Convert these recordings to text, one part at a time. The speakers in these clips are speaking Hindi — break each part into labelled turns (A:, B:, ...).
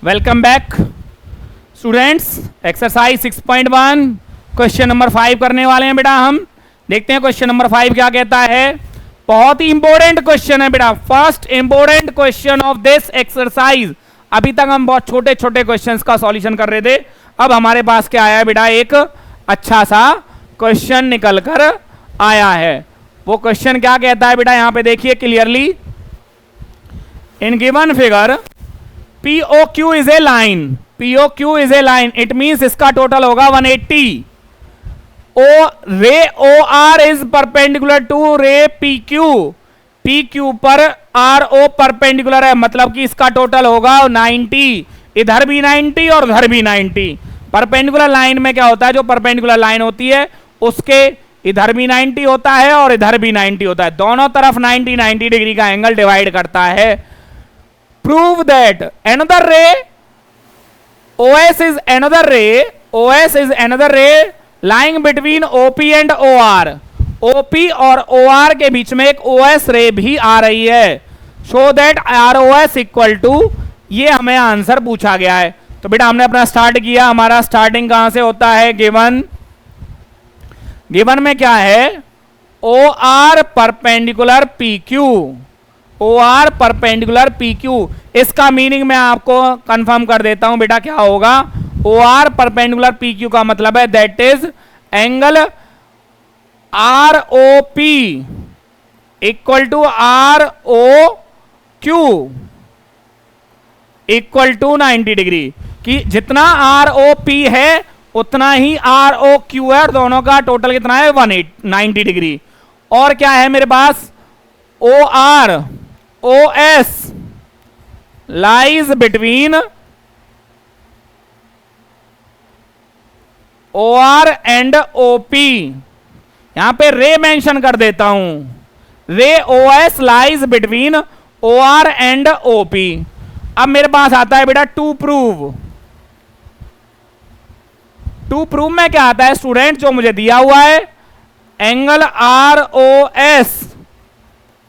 A: Welcome back students. Exercise 6.1 question number 5 करने वाले हैं बेटा हम। देखते हैं क्वेश्चन नंबर 5 क्या कहता है। बहुत ही इंपॉर्टेंट क्वेश्चन है बेटा, first important question of this exercise. अभी तक हम बहुत छोटे छोटे क्वेश्चंस का सॉल्यूशन कर रहे थे, अब हमारे पास क्या आया है बेटा, एक अच्छा सा क्वेश्चन निकल कर आया है। वो क्वेश्चन क्या कहता है बेटा, यहां पे देखिए clearly. In given figure POQ is a line, POQ is a line, it means इसका टोटल होगा 180। रे OR इज परपेंडिकुलर टू रे PQ, PQ पर RO परपेंडिकुलर है, मतलब कि इसका टोटल होगा 90। इधर भी 90 और उधर भी 90। परपेंडिकुलर लाइन में क्या होता है, जो परपेंडिकुलर लाइन होती है उसके इधर भी 90 होता है और इधर भी 90 होता है, दोनों तरफ 90 डिग्री का एंगल डिवाइड करता है। Prove that another ray OS is another ray lying between OP and OR। OP और OR के बीच में एक OS रे भी आ रही है। Show that ROS equal to, ये हमें आंसर पूछा गया है। तो बेटा हमने अपना स्टार्ट किया, हमारा स्टार्टिंग कहां से होता है, गिवन में क्या है, OR perpendicular PQ, OR perpendicular PQ। इसका मीनिंग मैं आपको कंफर्म कर देता हूं बेटा, क्या होगा, OR परपेंडिकुलर PQ का मतलब है that is angle ROP equal to ROQ equal to 90 degree, कि जितना ROP है उतना ही ROQ है, और दोनों का टोटल कितना है 90 डिग्री। और क्या है मेरे पास, OS lies between OR and OP। यहां पे रे मेंशन कर देता हूं, रे OS lies between OR and OP। अब मेरे पास आता है बेटा टू प्रूव में क्या आता है स्टूडेंट, जो मुझे दिया हुआ है, angle ROS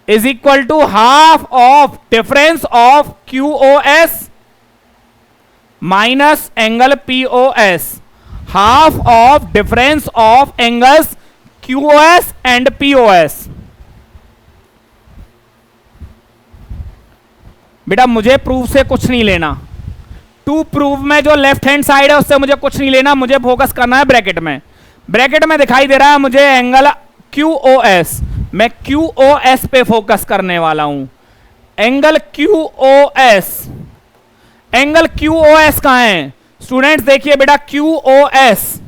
A: is equal to half of difference of QOS minus angle POS, half of difference of angles QOS and POS। बेटा मुझे प्रूफ से कुछ नहीं लेना, टू प्रूफ में जो लेफ्ट हैंड साइड है उससे मुझे कुछ नहीं लेना, मुझे फोकस करना है ब्रैकेट में। ब्रैकेट में दिखाई दे रहा है मुझे एंगल QOS, मैं QOS पे फोकस करने वाला हूं। एंगल QOS, एंगल QOS कहां है स्टूडेंट्स, देखिए बेटा QOS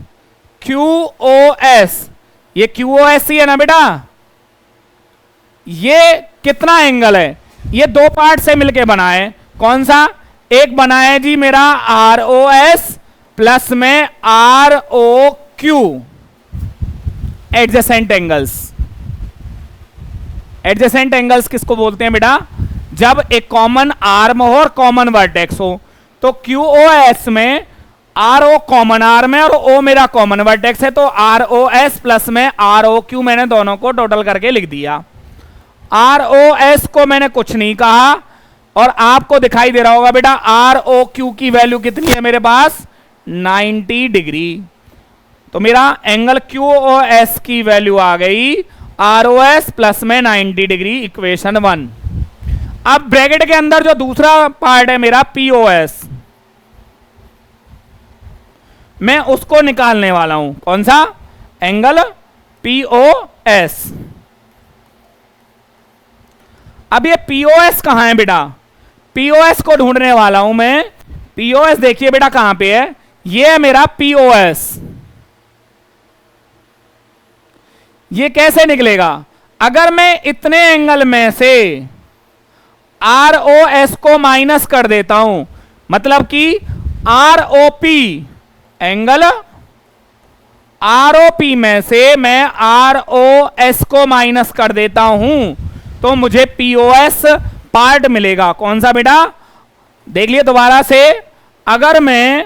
A: ये QOS ही है ना बेटा। ये कितना एंगल है, ये दो पार्ट से मिलके बना है, कौन सा, एक बना है जी मेरा ROS प्लस में ROQ, adjacent angles. Adjacent angles किसको बोलते हैं बेटा, जब एक कॉमन आर्म हो और कॉमन वर्टेक्स हो। तो QOS में RO कॉमन आर्म है और O मेरा कॉमन वर्टेक्स है, तो ROS प्लस में ROQ मैंने दोनों को टोटल करके लिख दिया। ROS को मैंने कुछ नहीं कहा, और आपको दिखाई दे रहा होगा बेटा ROQ की वैल्यू कितनी है मेरे पास, 90 डिग्री। तो मेरा एंगल QOS की वैल्यू आ गई ROS प्लस में 90 डिग्री, इक्वेशन 1। अब ब्रैकेट के अंदर जो दूसरा पार्ट है मेरा POS, मैं उसको निकालने वाला हूं, कौन सा, एंगल POS। अब ये POS कहां है बेटा, POS को ढूंढने वाला हूं मैं। POS देखिए बेटा कहां पे है, ये है मेरा POS। ये कैसे निकलेगा, अगर मैं इतने एंगल में से ROS को माइनस कर देता हूं, मतलब कि ROP एंगल ROP में से मैं ROS को माइनस कर देता हूं, तो मुझे POS पार्ट मिलेगा, कौन सा बेटा, देख लिए दोबारा से। अगर मैं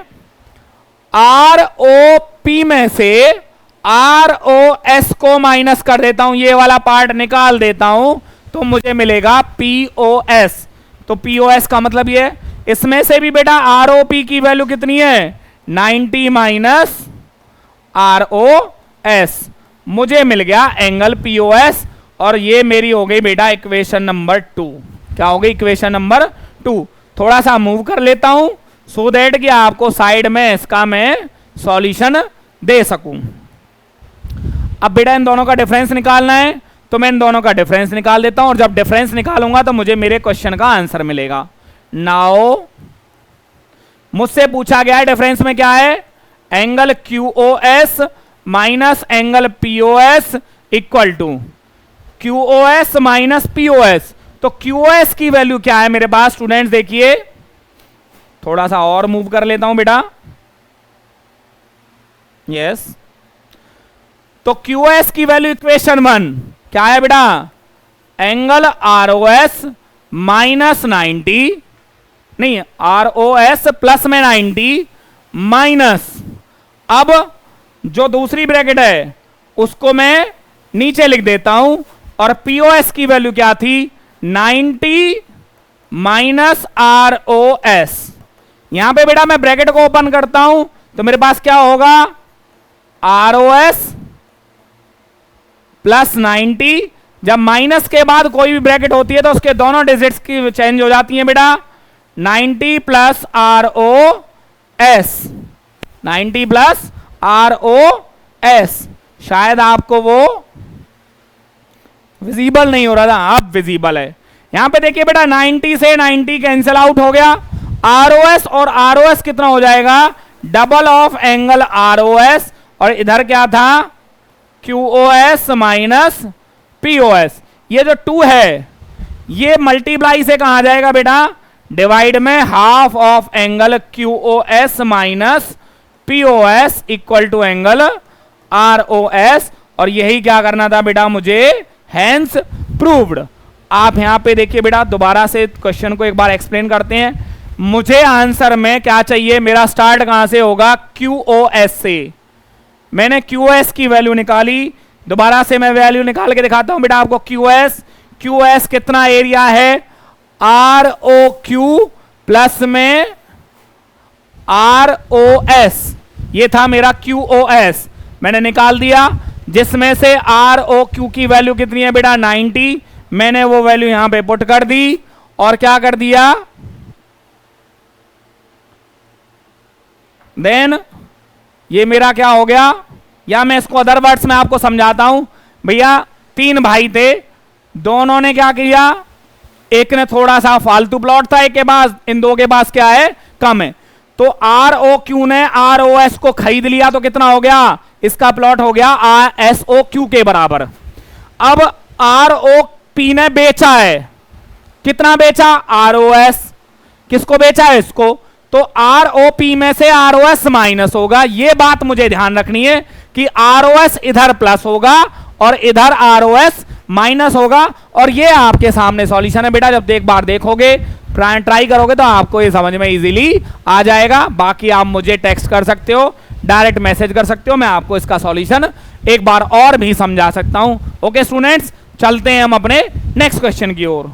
A: ROP में से ROS को माइनस कर देता हूं, ये वाला पार्ट निकाल देता हूं, तो मुझे मिलेगा POS। तो POS का मतलब ये, इसमें से भी बेटा आर ओ पी की वैल्यू कितनी है 90 माइनस आर ओ एस, मुझे मिल गया एंगल पी ओ एस। और ये मेरी हो गई बेटा इक्वेशन नंबर 2। क्या हो गई इक्वेशन नंबर 2। थोड़ा सा मूव कर लेता हूं सो दैट कि आपको साइड में इसका मैं सॉल्यूशन दे सकूं। अब बेटा इन दोनों का डिफरेंस निकालना है तो मैं इन दोनों का डिफरेंस निकाल देता हूं और जब डिफरेंस निकालूंगा तो मुझे मेरे क्वेश्चन का आंसर मिलेगा। नाउ मुझसे पूछा गया है डिफरेंस में क्या है, angle Q O S minus angle P O S equal to Q O S minus P O S. तो क्यू ओ एस की वैल्यू क्या है मेरे पास स्टूडेंट्स, देखिए थोड़ा सा और मूव कर लेता हूं बेटा। यस, तो क्यू ओ एस की वैल्यू इक्वेशन 1 क्या है बेटा, angle R O S minus 90, नहीं आर ओ एस प्लस में 90 माइनस, अब जो दूसरी ब्रैकेट है उसको मैं नीचे लिख देता हूं और पीओएस की वैल्यू क्या थी 90 माइनस आर ओ एस। यहां पे बेटा मैं ब्रैकेट को ओपन करता हूं तो मेरे पास क्या होगा आर ओ एस प्लस 90, जब माइनस के बाद कोई भी ब्रैकेट होती है तो उसके दोनों डिजिट्स की चेंज हो जाती है बेटा, 90 plus R O S, 90 plus R O S. शायद आपको वो विजिबल नहीं हो रहा था, अब विजिबल है। यहां पे देखिए बेटा 90 से 90 कैंसिल आउट हो गया, आर ओ एस और आर ओ एस कितना हो जाएगा double of angle R O S, और इधर क्या था Q O S minus P O S. ये जो 2 है ये मल्टीप्लाई से कहा जाएगा बेटा डिवाइड में half of angle Q O S minus P O S equal to angle R O S. और यही क्या करना था बेटा मुझे, हैंस प्रूव्ड। आप यहां पे देखिए बेटा दोबारा से क्वेश्चन को एक बार एक्सप्लेन करते हैं। मुझे आंसर में क्या चाहिए, मेरा स्टार्ट कहां से होगा क्यू ओ एस से। मैंने क्यू एस की वैल्यू निकाली, दोबारा से मैं वैल्यू निकाल के दिखाता हूं बेटा आपको। क्यू एस कितना एरिया है आर ओ क्यू प्लस में आर ओ एस, ये था मेरा क्यू ओ एस, मैंने निकाल दिया, जिसमें से आर ओ क्यू की वैल्यू कितनी है बेटा 90, मैंने वो वैल्यू यहां पे पुट कर दी और क्या कर दिया, देन ये मेरा क्या हो गया, या मैं इसको अदर वर्ड्स में आपको समझाता हूं। भैया 3 भाई थे, दोनों ने क्या किया, एक ने थोड़ा सा फालतू प्लॉट था, एक के पास, इन दो के पास क्या है कम है, तो आर ओ क्यू ने आर ओ एस को खरीद लिया तो कितना हो गया, इसका प्लॉट हो गया आर एस ओ क्यू के बराबर। अब आर ओ पी ने बेचा है, कितना बेचा आर ओ एस, किसको बेचा है इसको, तो आर ओ पी में से आर ओ एस माइनस होगा। यह बात मुझे ध्यान रखनी है कि आर ओ एस इधर प्लस होगा और इधर आर ओ एस माइनस होगा। और ये आपके सामने सॉल्यूशन है बेटा, जब एक बार देखोगे ट्राई करोगे तो आपको ये समझ में इजीली आ जाएगा। बाकी आप मुझे टेक्स्ट कर सकते हो, डायरेक्ट मैसेज कर सकते हो, मैं आपको इसका सॉल्यूशन एक बार और भी समझा सकता हूं। ओके स्टूडेंट्स, चलते हैं हम अपने नेक्स्ट क्वेश्चन की ओर।